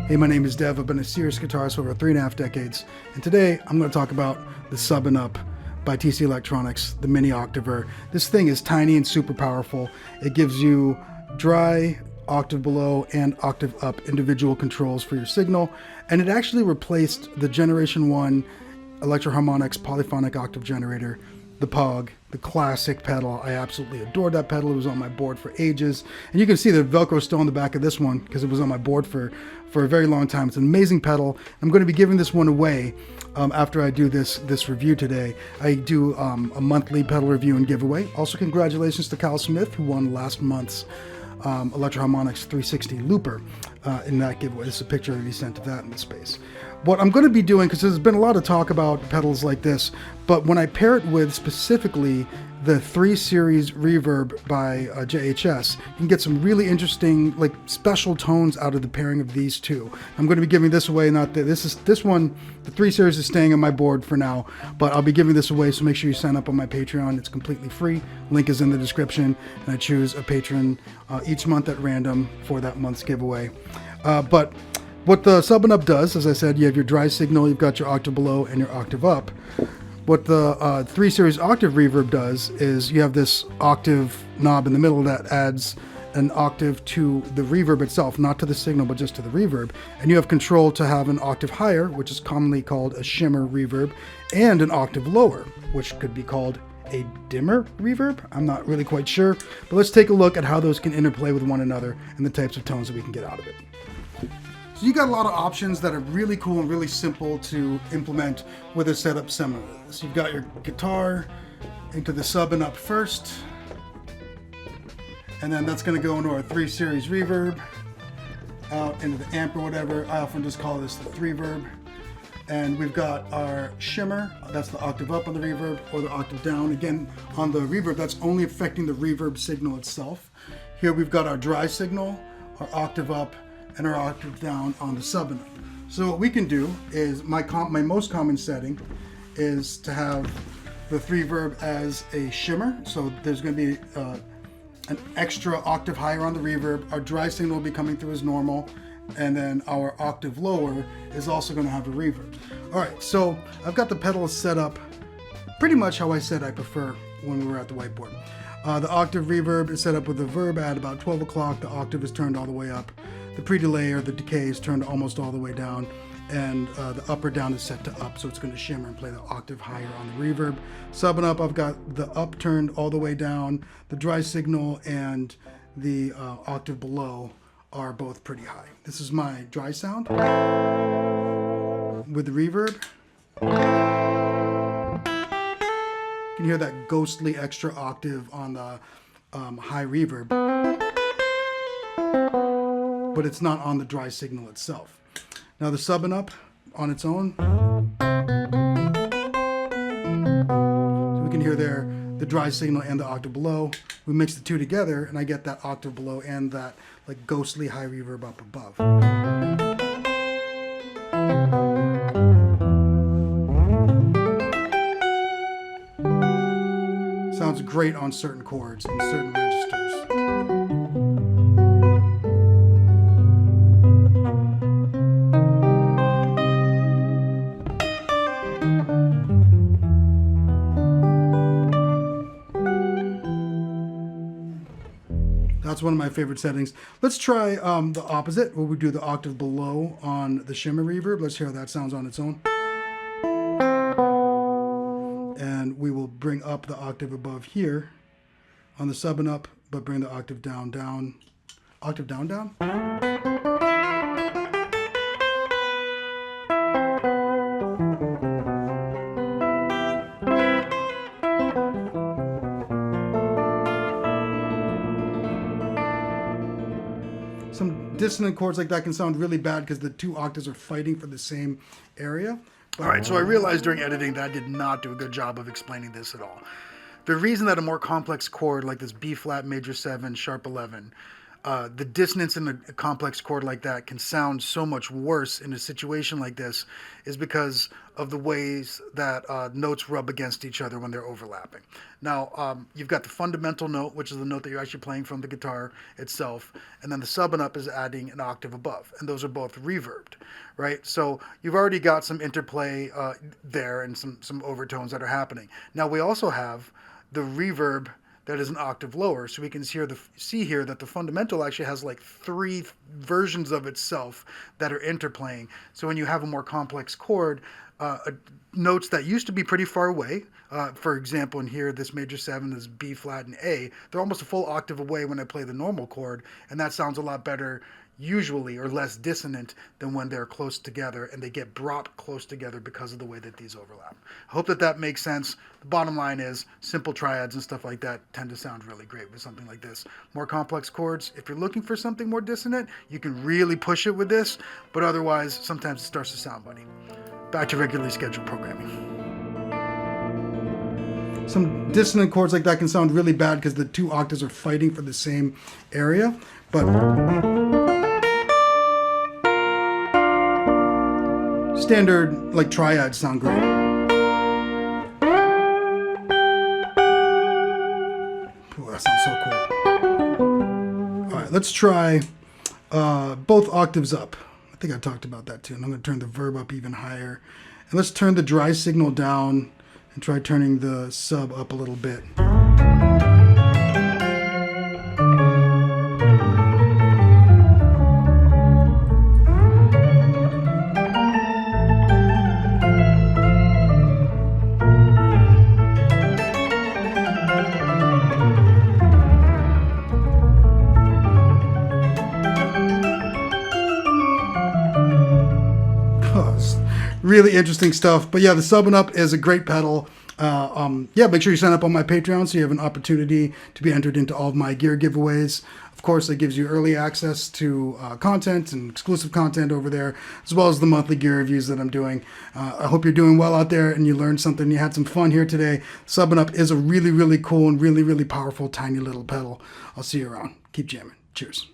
Hey, my name is Dev. I've been a serious guitarist for over 3.5 decades, and today I'm going to talk about the SubNUp by TCE Electronics, the Mini Octaver. This thing is tiny and super powerful. It gives you dry, octave below, and octave up individual controls for your signal, and it actually replaced the Generation 1 Electro-Harmonix Polyphonic Octave Generator, the POG, the classic pedal. I absolutely adored that pedal. It was on my board for ages. And you can see the Velcro still on the back of this one because it was on my board for a very long time. It's an amazing pedal. I'm going to be giving this one away after I do this review today. I do a monthly pedal review and giveaway. Also, congratulations to Kyle Smith, who won last month's Electro-Harmonix 360 Looper in that giveaway. This is a picture that he sent of that in the space. What I'm going to be doing, because there's been a lot of talk about pedals like this, but when I pair it with specifically the 3 Series Reverb by JHS, you can get some really interesting, like, special tones out of the pairing of these two. I'm going to be giving this away. This one, the 3 Series is staying on my board for now, but I'll be giving this away, so make sure you sign up on my Patreon. It's completely free. Link is in the description, and I choose a patron each month at random for that month's giveaway. But what the SubNUp does, as I said, you have your dry signal, you've got your octave below and your octave up. What the 3 Series Octave Reverb does is you have this octave knob in the middle that adds an octave to the reverb itself, not to the signal, but just to the reverb. And you have control to have an octave higher, which is commonly called a shimmer reverb, and an octave lower, which could be called a dimmer reverb. I'm not really quite sure, but let's take a look at how those can interplay with one another and the types of tones that we can get out of it. So you got a lot of options that are really cool and really simple to implement with a setup similar to this. You've got your guitar into the SubNUp first, and then that's going to go into our 3 Series Reverb, out into the amp or whatever. I often just call this the 3verb. And we've got our shimmer, that's the octave up on the reverb, or the octave down. Again, on the reverb, that's only affecting the reverb signal itself. Here we've got our dry signal, our octave up, and our octave down on the SubNUp. So what we can do is, my most common setting is to have the 3verb as a shimmer. So there's going to be an extra octave higher on the reverb. Our dry signal will be coming through as normal, and then our octave lower is also going to have a reverb. All right, so I've got the pedals set up pretty much how I said I prefer when we were at the whiteboard. The octave reverb is set up with the verb at about 12 o'clock. The octave is turned all the way up. The pre-delay or the decay is turned almost all the way down, and the up or down is set to up, so it's going to shimmer and play the octave higher on the reverb. SubNUp, I've got the up turned all the way down. The dry signal and the octave below are both pretty high. This is my dry sound with the reverb. You can hear that ghostly extra octave on the high reverb, but it's not on the dry signal itself. Now the SubNUp on its own, so we can hear there the dry signal and the octave below. We mix the two together and I get that octave below and that like ghostly high reverb up above. Sounds great on certain chords and certain registers. That's one of my favorite settings. Let's try the opposite, where we do the octave below on the shimmer reverb. Let's hear how that sounds on its own. And we will bring up the octave above here on the SubNUp, but bring the octave down, down. Octave down, down. Some dissonant chords like that can sound really bad because the two octaves are fighting for the same area. All right, so I realized during editing that I did not do a good job of explaining this at all. The reason that a more complex chord like this B flat major 7 sharp 11 The dissonance in a complex chord like that can sound so much worse in a situation like this is because of the ways that notes rub against each other when they're overlapping. Now, you've got the fundamental note, which is the note that you're actually playing from the guitar itself, and then the sub and up is adding an octave above, and those are both reverbed, right? So you've already got some interplay there and some overtones that are happening. Now, we also have the reverb that is an octave lower. So we can see here that the fundamental actually has like 3 versions of itself that are interplaying. So when you have a more complex chord, notes that used to be pretty far away, for example, in here, this major 7 is B flat and A, they're almost a full octave away when I play the normal chord, and that sounds a lot better usually, or less dissonant than when they're close together and they get brought close together because of the way that these overlap. I hope that makes sense. The bottom line is simple triads and stuff like that tend to sound really great with something like this. More complex chords, if you're looking for something more dissonant, you can really push it with this, but otherwise sometimes it starts to sound muddy. Back to regularly scheduled programming. Some dissonant chords like that can sound really bad because the 2 octaves are fighting for the same area, but standard like triads sound great. Ooh, that sounds so cool. All right, let's try both octaves up. I think I talked about that too. And I'm going to turn the verb up even higher. And let's turn the dry signal down and try turning the sub up a little bit. Really interesting stuff. But yeah, the SubNUp is a great pedal. Yeah, make sure you sign up on my Patreon so you have an opportunity to be entered into all of my gear giveaways. Of course, it gives you early access to content and exclusive content over there, as well as the monthly gear reviews that I'm doing. I hope you're doing well out there and you learned something. You had some fun here today. SubNUp is a really, really cool and really, really powerful, tiny little pedal. I'll see you around. Keep jamming. Cheers.